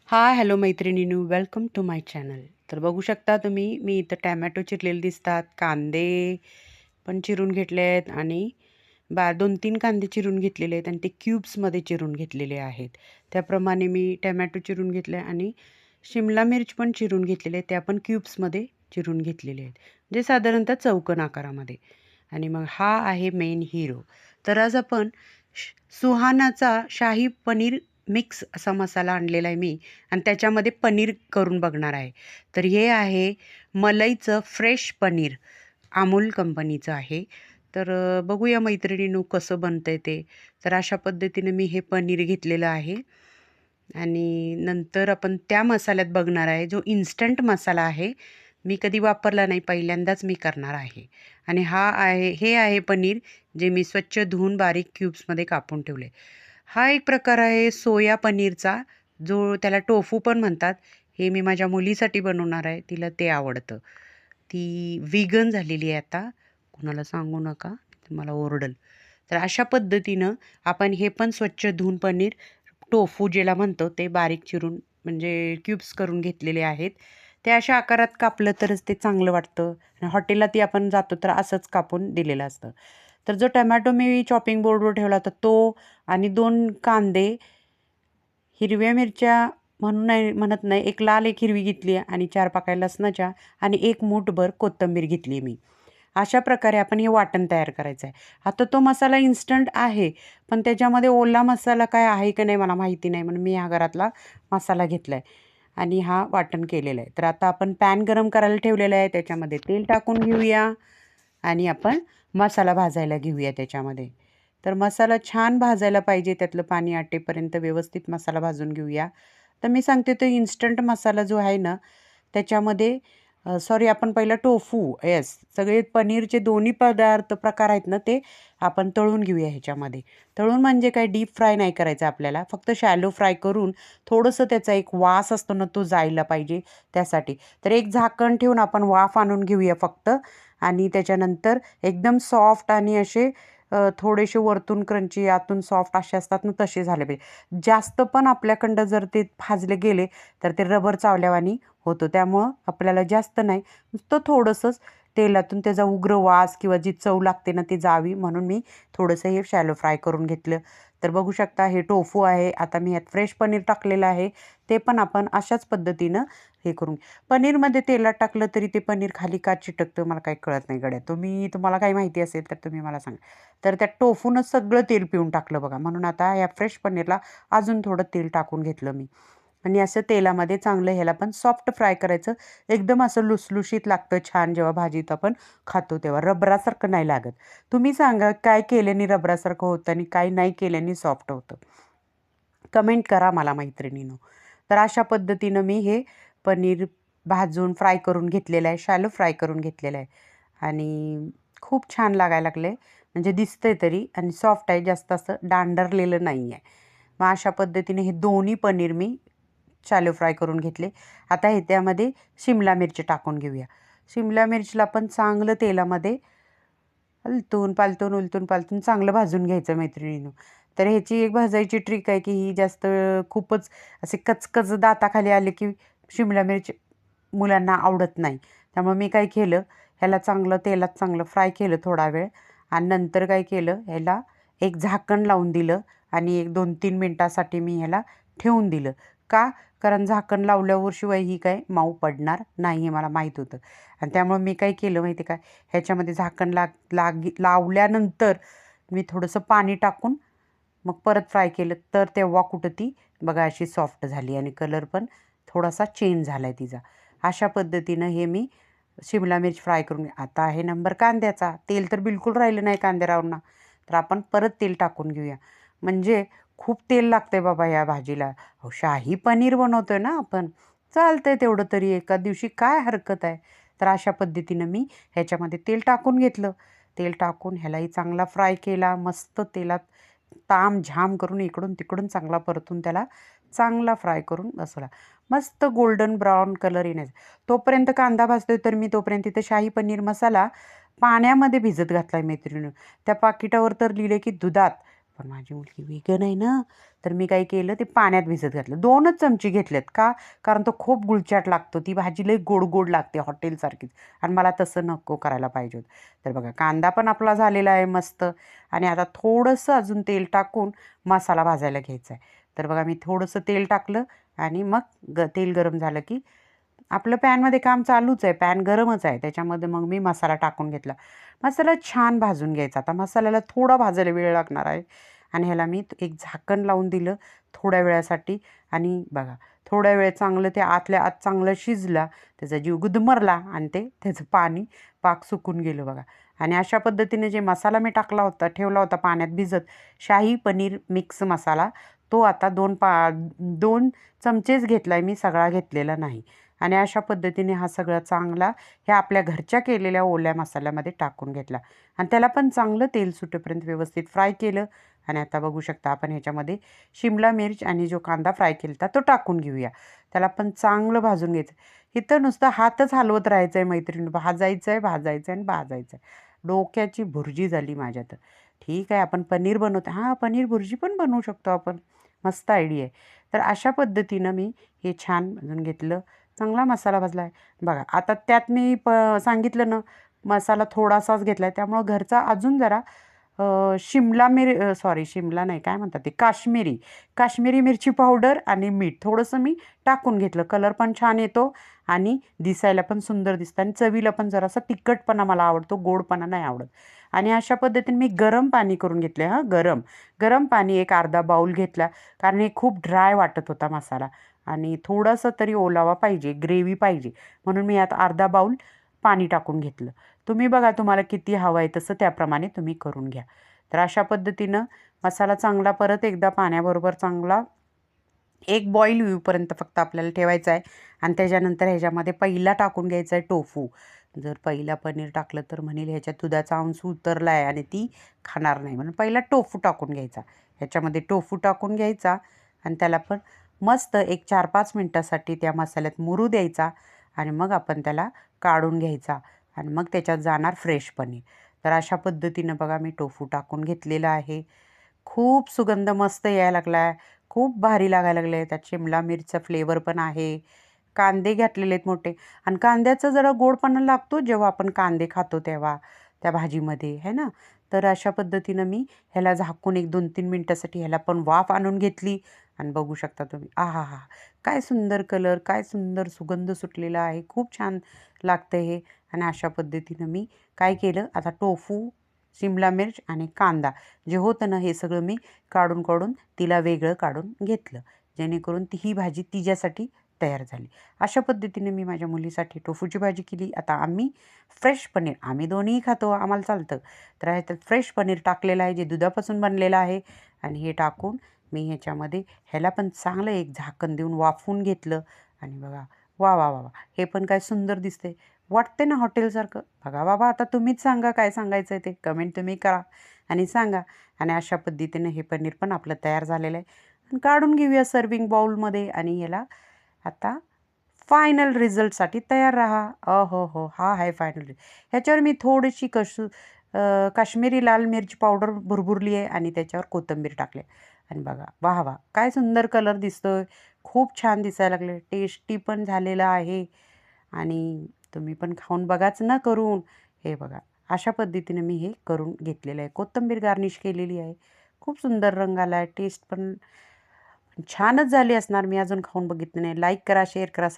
हाय, hello मैत्रिणींनो, welcome to my channel. तर बघू शकता तुम्ही, मी इथं टॅमॅटो चिरलेले दिसतात, कांदे पण चिरून घेतले आहेत आणि 2-3 कांदे चिरून घेतलेले आहेत आणि ते क्यूब्समध्ये चिरून घेतलेले आहेत. त्याप्रमाणे मी टॅमॅटो चिरून घेतले आणि शिमला मिर्च पण चिरून घेतलेले आहेत, त्या पण क्यूब्समध्ये चिरून घेतलेले आहेत. म्हणजे साधारणतः चौकोन आकारामध्ये. आणि मग हा आहे मेन हिरो. तर आज आपण सुहानाचा शाही पनीर मिक्स असा मसाला आणलेला आहे मी आणि त्याच्यामध्ये पनीर करून बघणार आहे. तर हे आहे मलईचं फ्रेश पनीर, अमूल कंपनीचं आहे. तर बघूया मैत्रिणींनो कसं बनतंय ते. तर अशा पद्धतीने मी हे पनीर घेतलेलं आहे आणि नंतर आपण त्या मसाल्यात बघणार आहे, जो इन्स्टंट मसाला आहे. मी कधी वापरला नाही, पहिल्यांदाच मी करणार आहे. आणि हे आहे पनीर, जे मी स्वच्छ धुवून बारीक क्यूब्समध्ये कापून ठेवले. हा एक प्रकार आहे सोया पनीरचा, जो त्याला टोफू पण म्हणतात. हे मी माझ्या मुलीसाठी बनवणार आहे, तिला ते आवडतं. ती व्हीगन झालेली आहे आता. कुणाला सांगू नका, ती मला ओरडेल. तर अशा पद्धतीनं आपण हे पण स्वच्छ धुवून पनीर, टोफू ज्याला म्हणतो, ते बारीक चिरून म्हणजे क्यूब्स करून घेतलेले आहेत. ते अशा आकारात कापलं तरच ते चांगलं वाटतं. आणि हॉटेलला ती आपण जातो तर असंच कापून दिलेलं असतं. तर जो टोमॅटो मी चॉपिंग बोर्डवर ठेवला होता तो आणि 2 कांदे, हिरव्या मिरच्या म्हणत नाही, एक लाल एक हिरवी घेतली आणि 4 पाकळ्या लसणाच्या आणि 1 मूठभर कोथिंबीर घेतली मी. अशा प्रकारे आपण हे वाटण तयार करायचं आहे. आता तो मसाला इन्स्टंट आहे, पण त्याच्यामध्ये ओला मसाला काय आहे की नाही मला माहिती नाही, म्हणून मी ह्या घरातला मसाला घेतला आहे आणि हा वाटण केलेला आहे. तर आता आपण पॅन गरम करायला ठेवलेला आहे, त्याच्यामध्ये तेल टाकून घेऊया आणि आपण मसाला भाजायला घेऊया त्याच्यामध्ये. तर मसाला छान भाजायला पाहिजे, त्यातलं पाणी आटेपर्यंत व्यवस्थित मसाला भाजून घेऊया. तर मी सांगते तो इन्स्टंट मसाला जो आहे ना, त्याच्यामध्ये सॉरी आपण पहिला टोफू येस सगळे पनीरचे दोन्ही प्रकार आहेत ना, ते आपण तळून घेऊया ह्याच्यामध्ये. तळून म्हणजे काय, डीप फ्राय नाही करायचं आपल्याला, फक्त शॅलो फ्राय करून थोडंसं त्याचा एक वास असतो ना, तो जायला पाहिजे त्यासाठी. तर एक झाकण ठेवून आपण वाफ आणून घेऊया फक्त आणि त्याच्यानंतर एकदम सॉफ्ट आणि असे थोडेसे वरतून क्रंची आतून सॉफ्ट असे असतात ना, तसे झाले पाहिजे. जास्त पण आपल्याकडं जर ते भाजले गेले तर ते रबर चावल्यावानी होतं. त्यामुळं आपल्याला जास्त नाही, नुसतं थोडंसंच तेलातून त्याचा उग्र वास किंवा जी चव लागते ना ती जावी म्हणून मी थोडंसं हे शॅलो फ्राय करून घेतलं. तर बघू शकता हे टोफू आहे. आता मी ह्यात फ्रेश पनीर टाकलेलं आहे. ते पण आपण अशाच पद्धतीनं हे करून पनीरमध्ये तेलात टाकलं तरी ते पनीर खाली का चिटकतं मला काही कळत नाही गड्या. तुम्हाला काही माहिती असेल तर तुम्ही मला सांगा. तर त्या टोफूनं सगळं तेल पिऊन टाकलं बघा. म्हणून आता या फ्रेश पनीरला अजून थोडं तेल टाकून घेतलं मी. आणि असं तेलामध्ये चांगलं ह्याला पण सॉफ्ट फ्राय करायचं. एकदम असं लुसलुशीत लागतं छान, जेव्हा भाजीत आपण खातो तेव्हा रबरासारखं नाही लागत. तुम्ही सांगा काय केल्याने रबरासारखं होतं आणि काय नाही केल्याने सॉफ्ट होतं, कमेंट करा मला मैत्रिणीनो. तर अशा पद्धतीनं मी हे पनीर भाजून फ्राय करून घेतलेलं आहे, शॅलो फ्राय करून घेतलेलं आहे आणि खूप छान लागायला लागले, म्हणजे दिसतंय तरी, आणि सॉफ्ट आहे, जास्त असं डांडरलेलं नाही आहे. मग अशा पद्धतीने हे दोन्ही पनीर मी शॅलो फ्राय करून घेतले. आता हे त्यामध्ये शिमला मिरची टाकून घेऊया. शिमला मिरचीला पण चांगलं तेलामध्ये उलटून पालटून चांगलं भाजून घ्यायचं मैत्रिणीनं. तर ह्याची एक भाजायची ट्रिक आहे, की ही जास्त खूपच असे कचकच दाताखाली आले, की शिमला मिरची मुलांना आवडत नाही. त्यामुळे मी काय केलं, ह्याला चांगलं तेलात चांगलं फ्राय केलं थोडा वेळ आणि नंतर काय केलं, ह्याला एक झाकण लावून दिलं आणि एक 2-3 मिनिटासाठी मी ह्याला ठेवून दिलं. का? कारण झाकण लावल्यावर शिवाय ही काय मऊ पडणार नाही हे मला माहीत होतं. आणि त्यामुळे मी काय केलं माहिती आहे का, ह्याच्यामध्ये झाकण लावल्यानंतर मी थोडंसं पाणी टाकून मग परत फ्राय केलं, तर तेव्हा कुठं ती बघा अशी सॉफ्ट झाली आणि कलर पण थोडासा चेंज झाला आहे तिचा. अशा पद्धतीनं हे मी शिमला मिर्च फ्राय करून आता आहे नंबर कांद्याचा. तेल तर बिलकुल राहिलं नाही कांद्यावरनं. तर आपण परत तेल टाकून घेऊया. म्हणजे खूप तेल लागतंय बाबा या भाजीला. अहो, शाही पनीर बनवतोय ना आपण. चालतंय तेवढं तरी एका दिवशी, काय हरकत आहे. तर अशा पद्धतीनं मी ह्याच्यामध्ये तेल टाकून घेतलं. तेल टाकून ह्यालाही चांगला फ्राय केला. मस्त तेलात तामझाम करून इकडून-तिकडून चांगला परतून त्याला चांगला फ्राय करून बसवला. मस्त गोल्डन ब्राउन कलर येण्याचा. तोपर्यंत कांदा भाजतोय तर मी तोपर्यंत इथं शाही पनीर मसाला पाण्यामध्ये भिजत घातला आहे मैत्रिणीनो. त्या पाकिटावर तर लिहिलं की दुधात. पण माझी मुलगी वेगन आहे ना, तर मी काय केलं ते पाण्यात भिजत घातलं. 2च चमचे घेतलेत. का? कारण तो खूप गुळचाट लागतो. ती भाजी लई गोड गोड लागते हॉटेलसारखीच आणि मला तसं नको करायला पाहिजे होतं. तर बघा कांदा पण आपला झालेला आहे मस्त आणि आता थोडंसं अजून तेल टाकून मसाला भाजायला घ्यायचा आहे. तर बघा मी थोडंसं तेल टाकलं आणि मग तेल गरम झालं की आपलं पॅनमध्ये काम चालूच आहे. पॅन गरमच आहे. त्याच्यामध्ये मग मी मसाला टाकून घेतला. मसाला छान भाजून घ्यायचा. आता मसाल्याला थोडा भाजायला वेळ लागणार आहे आणि ह्याला मी एक झाकण लावून दिलं थोड्या वेळासाठी आणि बघा थोड्या वेळ चांगलं ते आतल्या आत चांगलं शिजला. त्याचा जीव गुदमरला आणि त्याचं पाक सुकून गेलं बघा. आणि अशा पद्धतीने जे मसाला मी टाकला होता ठेवला होता पाण्यात भिजत शाही पनीर मिक्स मसाला तो आता 2 चमचेच घेतला आहे मी, सगळा घेतलेला नाही. आणि अशा पद्धतीने हा सगळा चांगला ह्या आपल्या घरच्या केलेल्या ओल्या मसाल्यामध्ये टाकून घेतला आणि त्याला पण चांगलं तेल सुटेपर्यंत व्यवस्थित फ्राय केलं. आणि आता बघू शकता आपण ह्याच्यामध्ये शिमला मिर्च आणि जो कांदा फ्राय केला तो टाकून घेऊया. त्याला पण चांगलं भाजून घ्यायचं. इथं नुसतं हातच हलवत राहायचं आहे मैत्रिणी, भाजायचं आहे भाजायचं आहे आणि भाजायचं आहे. डोक्याची भुर्जी झाली माझ्या तर. ठीक आहे आपण पनीर बनवतो, हां पनीर भुर्जी पण बनवू शकतो आपण, मस्त आयडिया आहे. तर अशा पद्धतीनं मी हे छान भाजून घेतलं. चांगला मसाला भाजला आहे बघा. आता त्यात मी सांगितलं ना मसाला थोडासाच घेतला आहे त्यामुळं घरचा अजून जरा सॉरी शिमला नाही काय म्हणतात ते काश्मीरी मिरची पावडर आणि मीठ थोडंसं मी टाकून घेतलं. कलर पण छान येतो आणि दिसायला पण सुंदर दिसतं आणि चवीला पण जरासा तिखटपणा मला आवडतो, गोडपणा नाही आवडत. आणि अशा पद्धतीने मी गरम पाणी करून घेतले. गरम पाणी एक अर्धा बाऊल घेतला कारण हे खूप ड्राय वाटत होता मसाला आणि थोडंसं तरी ओलावा पाहिजे, ग्रेव्ही पाहिजे, म्हणून मी यात अर्धा बाऊल पाणी टाकून घेतलं. तुम्ही बघा तुम्हाला किती हवं आहे तसं त्याप्रमाणे तुम्ही करून घ्या. तर अशा पद्धतीनं मसाला चांगला परत एकदा पाण्याबरोबर चांगला एक बॉईल येऊपर्यंत फक्त आपल्याला ठेवायचा आहे आणि त्याच्यानंतर ह्याच्यामध्ये पहिला टाकून घ्यायचा आहे टोफू. जर पहिला पनीर टाकलं तर म्हणेल ह्याच्यात दुधाचा अंश उतरला आहे आणि ती खाणार नाही, म्हणून पहिला टोफू टाकून घ्यायचा. ह्याच्यामध्ये टोफू टाकून घ्यायचा आणि त्याला पण मस्त एक 4-5 मिनटासाठी त्या मसाल्यात मुरू द्यायचा आणि मग आपण त्याला काढून घ्यायचा आणि मग त्याच्यात जाणार फ्रेश पनीर. तर अशा पद्धतीनं बघा मी टोफू टाकून घेतलेला आहे. खूप सुगंध मस्त यायला लागला आहे, खूप भारी लागायला लागले आहे. त्यात शिमला मिरचा फ्लेवर पण आहे, कांदे घातलेले आहेत मोठे आणि कांद्याचा जरा गोडपणा लागतो जेव्हा आपण कांदे खातो तेव्हा त्या भाजीमध्ये है ना. तर अशा पद्धतीनं मी ह्याला झाकून एक 2-3 मिनटासाठी ह्याला पण वाफ आणून घेतली आणि बघू शकता तुम्ही आहाहा! काय सुंदर कलर, काय सुंदर सुगंध सुटलेला आहे. खूप छान लागतं हे. आणि अशा पद्धतीनं मी काय केलं आता टोफू, शिमला मिर्च आणि कांदा जे होतं ना हे सगळं मी काढून तिला वेगळं काढून घेतलं, जेणेकरून ही भाजी तिच्यासाठी तयार झाली. अशा पद्धतीने मी माझ्या मुलीसाठी टोफूची भाजी केली. आता आम्ही फ्रेश पनीर, आम्ही दोन्हीही खातो, आम्हाला चालतं. तर ह्याच्यात फ्रेश पनीर टाकलेलं आहे जे दुधापासून बनलेलं आहे आणि हे टाकून मी ह्याच्यामध्ये ह्याला पण चांगलं एक झाकण देऊन वाफवून घेतलं आणि बघा वा वा वा वा, हे पण काय सुंदर दिसते, वाटते ना हॉटेलसारखं. बघा बाबा आता तुम्हीच सांगा काय सांगायचं आहे ते, कमेंट तुम्ही करा आणि सांगा. आणि अशा पद्धतीने हे पनीर पण आपलं तयार झालेलं आहे आणि काढून घेऊया सर्विंग बाउलमध्ये आणि याला आता फायनल रिझल्टसाठी तयार राहा. हो हो, हा आहे फायनल. ह्याच्यावर मी थोडीशी काश्मीरी लाल मिरची पावडर भुरभुरली आहे आणि त्याच्यावर कोथिंबीर टाकले आणि बघा वाह वाह काय सुंदर कलर दिसतोय, खूप छान दिसायला लागले, टेस्टी पण झालेलं आहे. आणि तुम्ही पण खाऊन बघाच ना करून. हे बघा अशा पद्धतीने मी हे करून घेतलेलं आहे, कोथिंबीर गार्निश केलेली आहे. खूप सुंदर रंग आला आहे, टेस्ट पण छानच झाली असणार. मी अजून खाऊन बघितलं नाही. लाईक करा, शेअर करा,